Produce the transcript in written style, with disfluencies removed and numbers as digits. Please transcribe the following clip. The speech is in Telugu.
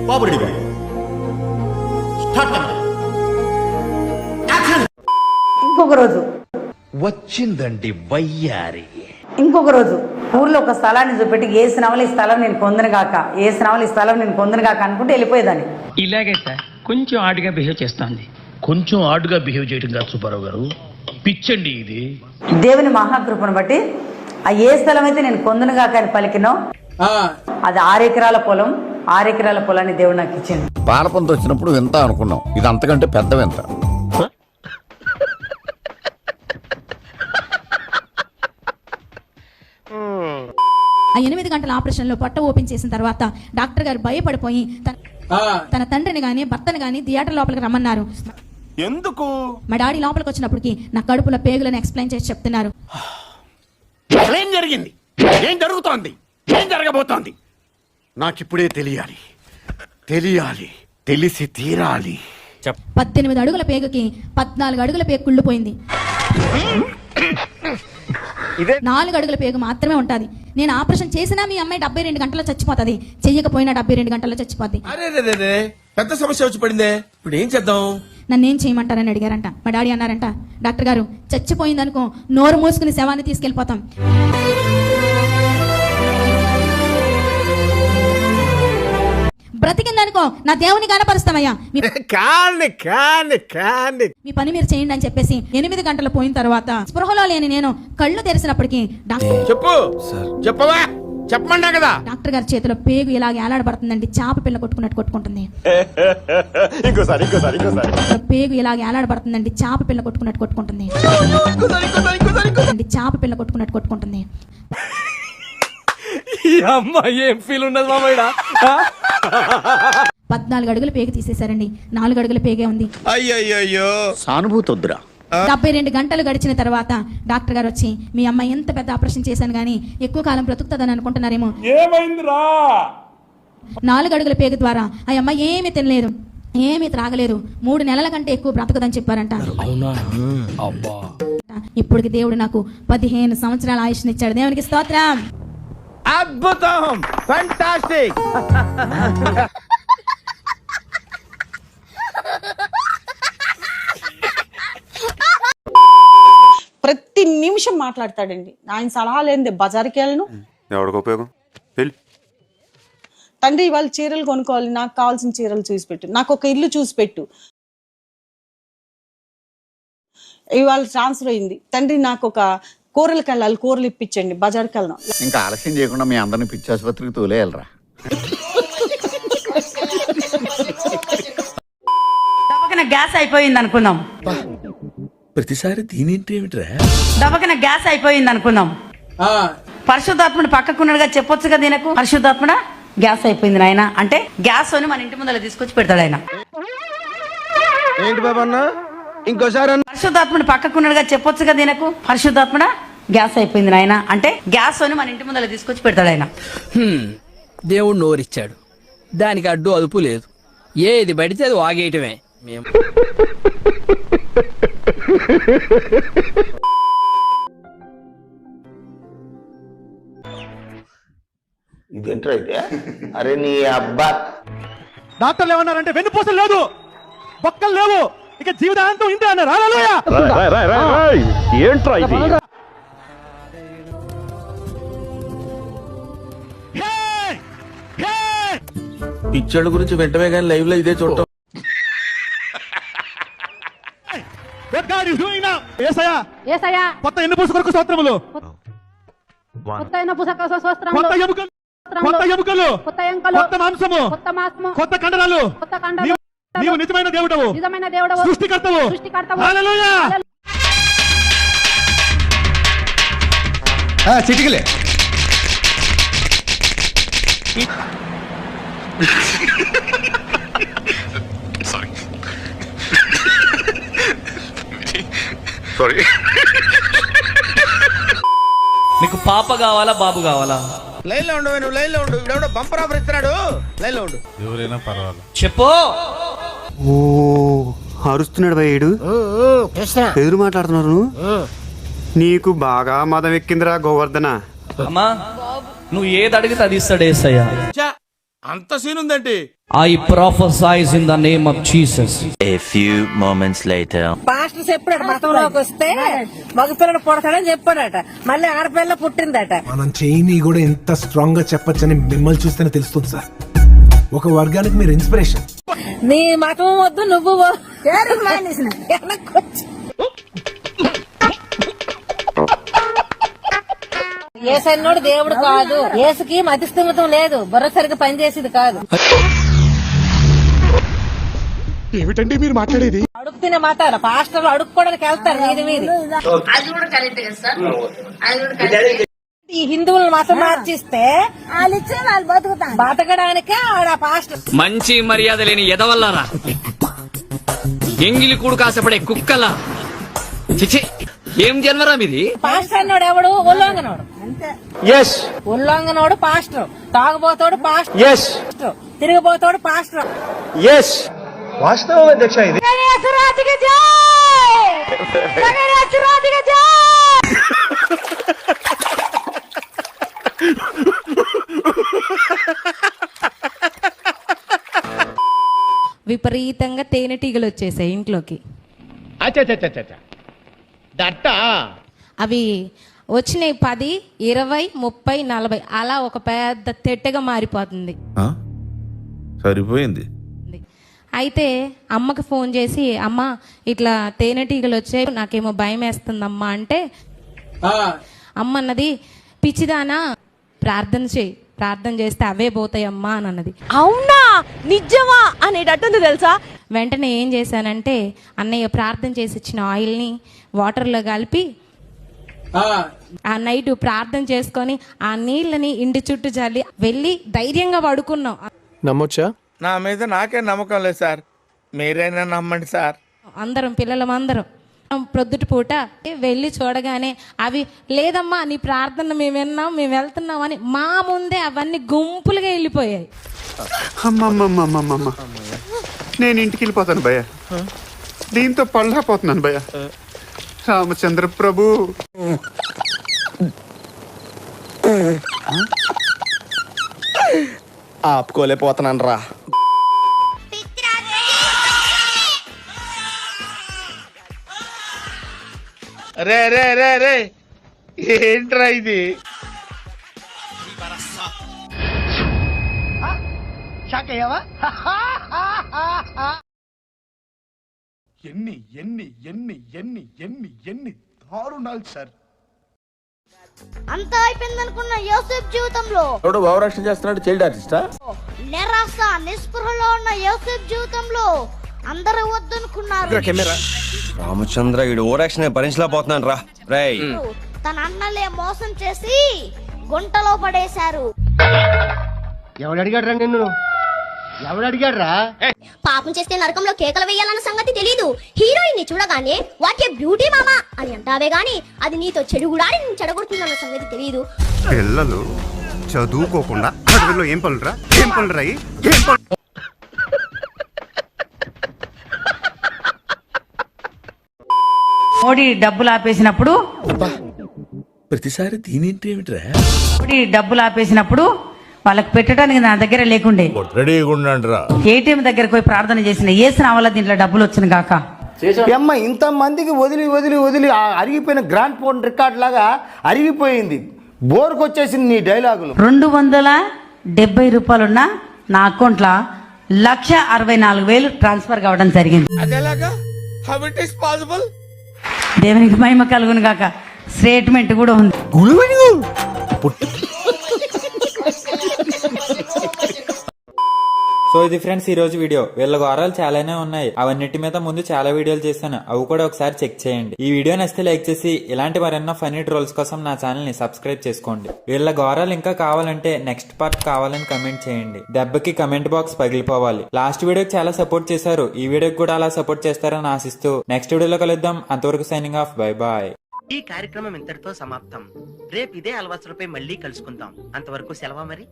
బాబు రెడీ బాయ్ స్టార్ట్. ఇంకొక రోజు వచ్చిందండి వయ్యారి. ఇంకొక రోజు ఊర్లో ఒక స్థలాన్ని చూపెట్టి ఏ స్నావలు ఈ స్థలం నేను పొందను కాక, ఏ స్నావలు ఈ స్థలం నేను పొందను కాక అనుకుంటే వెళ్ళిపోయేదాన్ని. ఇలాగే సార్ కొంచెం ఆడుగా బిహేవ్ చేస్తుంది. కొంచెం ఆడుగా బిహేవ్ చేయడం కాదు సుబ్బారావు గారు, పిచ్చండి ఇది. దేవుని మహాకృపను బట్టి ఆ ఏ స్థలం అయితే నేను పొందను కాక అని పలికినో అది 6 ఎకరాల పొలం. 6 ఎకరాల పొలాన్ని దేవుడు నాకు ఇచ్చింది. పాలపంత వచ్చినప్పుడు వింత అనుకున్నాం, ఇది అంతకంటే పెద్ద వింత. ఆ 8 గంటల ఆపరేషన్ లో పొట్ట ఓపెన్ చేసిన తర్వాత డాక్టర్ గారు భయపడిపోయి తన తండ్రిని గాని భర్తని గాని థియేటర్ లోపలికి రమ్మన్నారు. ఎందుకు? మా డాడీ లోపలికి వచ్చినప్పటికి నా కడుపులో పేగులను ఎక్స్ప్లెయిన్ చేసి చెప్తున్నారు. ఏం జరిగింది? ఏం జరుగుతోంది? ఏం జరగబోతోంది? నాకిప్పుడే తెలియాలి, తెలియాలి, తెలిసి తీరాలి. 18 అడుగుల పేగుకి 14 అడుగుల పేగు కుళ్ళిపోయింది. 4 అడుగుల పేగు మాత్రమే ఉంటుంది. నేను ఆపరేషన్ చేసినా మీ అమ్మాయి 72 గంటల్లో చచ్చిపోతుంది, చెయ్యకపోయినా 72 గంటల్లో చచ్చిపోద్ది. పెద్ద సమస్య వచ్చి పడిందే, ఇప్పుడు ఏం చేద్దాం? నన్ను ఏం చేయమంటారని అడిగారంట. మా డాడీ అన్నారంట, డాక్టర్ గారు చచ్చిపోయిందనుకో నోరు మూసుకుని శవాన్ని తీసుకెళ్లిపోతాం. బ్రతికిందనుకో నా దేవుని కనపరుస్తామయ్యా, మీ పని మీరు చేయండి అని చెప్పేసి 8 గంటలు పోయిన తర్వాత స్పృహలో లేని నేను కళ్ళు తెరిచినప్పటికీ చెప్పమన్నా కదా. డాక్టర్ గారి చేతిలో పేగు ఇలాగ ఏలాడబడుతుందండి, చేప పిల్ల కొట్టుకున్నట్టు కొట్టుకుంటుంది. పేగు ఇలాగ ఏలాడబడుతుందండి, చేప పిల్ల కొట్టుకున్నట్టు కొట్టుకుంటుంది. చేప పిల్ల కొట్టుకున్నట్టు కొట్టుకుంటుంది. ఏం ఫీల్ ఉండదు మామయ్య. 14 అడుగుల పేగు తీసేశారండి, 4 అడుగుల పేగే ఉంది. అయ్యో సానుభూతి వద్దురా. 72 గంటలు గడిచిన తర్వాత డాక్టర్ గారు వచ్చి, మీ అమ్మాయి ఎంత పెద్ద ఆపరేషన్ చేశాను గానీ ఎక్కువ కాలం బ్రతుకుతుందని అనుకుంటున్నారేమో. 4 అడుగుల పేగు ద్వారా ఆ అమ్మాయి ఏమీ తినలేదు, ఏమీ త్రాగలేదు, 3 నెలల కంటే ఎక్కువ బ్రతకదని చెప్పారంట. ఇప్పటికి దేవుడు నాకు 15 సంవత్సరాల ఆయుష్నిచ్చాడు. దేవునికి స్తోత్రం. అద్భుతం, ఫంటాస్టిక్. ప్రతి నిమిషం మాట్లాడతాడండి. ఆయన సలహా లేనిదే బజార్కి వెళ్ళను. ఎవరికి ఉపయోగం? తండ్రి ఇవాళ చీరలు కొనుక్కోవాలి, నాకు కావాల్సిన చీరలు చూసి పెట్టు, నాకు ఒక ఇల్లు చూసి పెట్టు. ఇవాళ ట్రాన్స్ఫర్ అయింది, తండ్రి నాకు ఒక కూరలకు వెళ్ళాలి, కూరలు ఇప్పించండి, బజార్కి వెళ్దాం. ఇంకా ఆలస్యం చేయకుండా మీ అందరిని పిచ్చి ఆసుపత్రికి తోలేయాలరా. దబకన గ్యాస్ అయిపోయింది అనుకుందాం. ప్రతిసారి దీనేంటేమిట్రా? దబకన గ్యాస్ అయిపోయింది అనుకుందాం. పరిశుద్ధాత్ముడు పక్కకున్నాడుగా చెప్పొచ్చు కదా దీనకు, పరిశుద్ధాత్ముడా గ్యాస్ అయిపోయింది నాయన అంటే గ్యాస్ అని మన ఇంటి ముందర తీసుకొచ్చి పెడతాడు ఆయన. ఏంటి బాబన్నా ఇంకోసారి? పరిశుద్ధాత్ముడు పక్కకున్నాడుగా చెప్పొచ్చు కదా దీనకు, పరిశుద్ధాత్ముడా గ్యాస్ అయిపోయింది నాయన అంటే గ్యాస్ అని మన ఇంటి ముందర తీసుకొచ్చి పెడతాడు ఆయన. దేవుడు నోరిచ్చాడు, దానికి అడ్డు అదుపు లేదు, ఏది పడితే అది వాగేయటమే. మేము ఇదేంట్రా అయితే? అరే నీ అబ్బా. డాక్టర్లు ఏమన్నారంటే వెన్నుపూసలు లేదు, బొక్కలు లేవు, ఇక జీవితాంతం ఇంతే అన్నారు. ఏంట్రా ఇది? పిచ్చోళ్ళ గురించి వెంటనే కానీ లైవ్ లో ఇదే చూడటం. కొత్త ఎన్నుపూస కొరకు స్తోత్రములు, కొత్త ఎముకలు, కొత్త మాంసము, కొత్త కండరాలు. నీవు నిజమైన దేవుడవు, సృష్టికర్తవు. హల్లెలూయా. చిటికలే. సారీ. నీకు పాప కావాలా బాబు కావాలా? లైన్ లో ఉండు, నువ్వు లైన్ లో ఉండు. ఇప్పుడు బంపర్ ఆఫర్ ఇస్తున్నాడు, లైన్ లో ఉండు. ఎవరైనా పర్వాలేదు చెప్పు. అరుస్తున్నాడు భయ్యుడు, ఎదురు మాట్లాడుతున్నారు. నీకు బాగా మదం ఎక్కిందిరా గోవర్ధన. అమ్మా నువ్వు ఏది అడిగితే అది ఇస్తాడు ఏసయ్యా. అంత సీన్ ఉందంటే I prophesize in the name of Jesus. A few moments later. Pastor చెప్పాడు మతంలోకి వస్తే మగపిల్లడు పుడతాడని చెప్పాడట, మళ్ళీ ఆడపిల్ల పుట్టిందట. మనం చేయని కూడా ఎంత స్ట్రాంగ్ గా చెప్పొచ్చని మిమ్మల్ని చూస్తేనే తెలుస్తుంది సార్. ఒక వర్గానికి మీరు ఇన్స్పిరేషన్. నీ మతం వద్దు, నువ్వు ఏసన్నోడు దేవుడు కాదు. ఏసుకి మతిస్థిమితం లేదు, బుర్ర సరిగ్గా పనిచేసేది కాదు. ఏమిటండి మీరు మాట్లాడేది? అడుగు తినే మాతారు పాస్టర్లు అడుక్కోవడానికి వెళ్తారు మీది. ఈ హిందువులను మతం మార్చిస్తే బతకడానికే ఆడ పాస్టర్. మంచి మర్యాద లేని ఎదవల్లారా, ఎంగిలి కూడు కాసపడే కుక్కలా, చిచి ఏం జన్మరా మీది? పాస్టర్ అన్నాడు ఎవడు? ఉల్లంఘనోడు. ఉల్లంఘనోడు పాస్టర్, తాగుబోతోడు పాస్టర్, తిరిగిపోతాడు పాస్టర్. వాస్తవం అధ్యక్ష ఇది. విపరీతంగా తేనెటీగలు వచ్చేసాయి ఇంట్లోకి. అవి వచ్చినాయి 10, 20, 30, 40 అలా ఒక పెద్ద తెట్టెగా మారిపోతుంది. సరిపోయింది. అయితే అమ్మకి ఫోన్ చేసి, అమ్మ ఇట్లా తేనెటీగలు వచ్చాయి, నాకేమో భయం వేస్తుందమ్మా అంటే, అమ్మ అన్నది, పిచ్చిదానా ప్రార్థన చేయి, ప్రార్థన చేస్తే అవే పోతాయమ్మా అని అన్నది. అవునా, నిజమా అనేటట్టుంది తెలుసా. వెంటనే ఏం చేశానంటే, అన్నయ్య ప్రార్థన చేసి ఇచ్చిన ఆయిల్ని వాటర్లో కలిపి ఆ నైట్ ప్రార్థన చేసుకొని ఆ నీళ్ళని ఇంటి చుట్టూ జల్లి వెళ్ళి ధైర్యంగా పడుకున్నాం. నమ్మొచ్చా? నా మీద నాకే నమ్మకం లేదు సార్, మీరైనా నమ్మండి సార్. అందరం పిల్లలమందరం ప్రొద్దుటి పూట వెళ్ళి చూడగానే అవి, లేదమ్మా నీ ప్రార్థన మేము విన్నాం, మేము వెళ్తున్నాం అని మా ముందే అవన్నీ గుంపులుగా వెళ్ళిపోయాయి. అమ్మమ్మమ్మమ్మమ్మ, నేను ఇంటికి వెళ్ళిపోతాను భయ్య, దీంతో పళ్ళపోతున్నాను భయ్య. రామచంద్ర ప్రభు, ఆపుకోలేకపోతున్నాను రా. రే రే రే రే, ఏంట్రా ఇది? ఎన్ని ఎన్ని ఎన్ని ఎన్ని ఎన్ని ఎన్ని దారుణాలు సార్. అంతా అయిపోయింది అనుకున్న యోసేఫ్ జీవితంలో భావరక్షణ చేస్తున్నాడు చైల్డ్ ఆర్టిస్టా. నిరాశ నిస్పృహలో ఉన్న యోసేఫ్ జీవితంలో అందరూ వద్దనుకున్నారు. రామచంద్ర వీడు ఓరాక్షన్ భరించలేకపోతున్నాను రా. రేయ్, తన అన్నలే మోసం చేసి గుంటలో పడేశారు. ఎవడు అడిగాడు రా నిన్ను? ఎవడు అడిగాడు రా? పాపం చేస్తే నరకంలో కేకలు వేయాలన్న సంగతి తెలీదు. హీరోయిన్ ని చూడగానే వాట్ ఏ బ్యూటీ మామా అని అంటావే గాని అది నీతో చెడుగుడాని చెడగొడుతుందన్న సంగతి తెలీదు. పిల్లలు చదువుకోకుండా అడవిలో ఏం పనులురా, ఏం పనులురా, ఏం పనులు? మోడీ డబ్బులు ఆపేసినప్పుడు, ప్రతిసారి దీనింటి ఏమిట్రా? మోడీ డబ్బులు ఆపేసినప్పుడు వాళ్ళకి పెట్టడానికి నా దగ్గర లేకుండే, ఏటీఎం దగ్గరకు పోయి ప్రార్థన చేసిన, ఏసిన వల్ల దీంట్లో డబ్బులు వచ్చిన కాక. అమ్మ ఇంత మందికి వదిలి వదిలి వదిలి అరిగిపోయిన గ్రాండ్ ఫోన్ రికార్డ్ లాగా అరిగిపోయింది. బోర్కొచ్చేసింది నీ డైలాగులు. 270 రూపాయలున్న నా అకౌంట్లో 1,64,000 ట్రాన్స్ఫర్ కావడం జరిగింది. దేవునికి మహిమ కలుగును గాక. స్టేట్మెంట్ కూడా ఉంది. సో ఇది ఫ్రెండ్స్ ఈ రోజు వీడియో. వీళ్ళ ఘోరాలు చాలానే ఉన్నాయి, అవన్నిటి మీద ముందు చాలా వీడియోలు చేశాను, అవి కూడా ఒకసారి చెక్ చేయండి. ఈ వీడియో నచ్చితే లైక్ చేసి ఇలాంటి మరెన్నో ఫన్నీ ట్రోల్స్ కోసం నా ఛానల్ ని సబ్స్క్రైబ్ చేసుకోండి. వీళ్ళ ఘోరాలు ఇంకా కావాలంటే నెక్స్ట్ పార్ట్ కావాలని కమెంట్ చేయండి. దెబ్బకి కమెంట్ బాక్స్ పగిలిపోవాలి. లాస్ట్ వీడియోకి చాలా సపోర్ట్ చేశారు, ఈ వీడియోకి కూడా అలా సపోర్ట్ చేస్తారని ఆశిస్తూ నెక్స్ట్ వీడియోలో కలుద్దాం. అంతవరకు సైనింగ్ ఆఫ్, బై బాయ్. ఈ కార్యక్రమం ఇంతటితో సమాప్తం. రేపు ఇదే అలవాసులపై మళ్ళీ కలుసుకుందాం. అంతవరకు సెలవు మరి.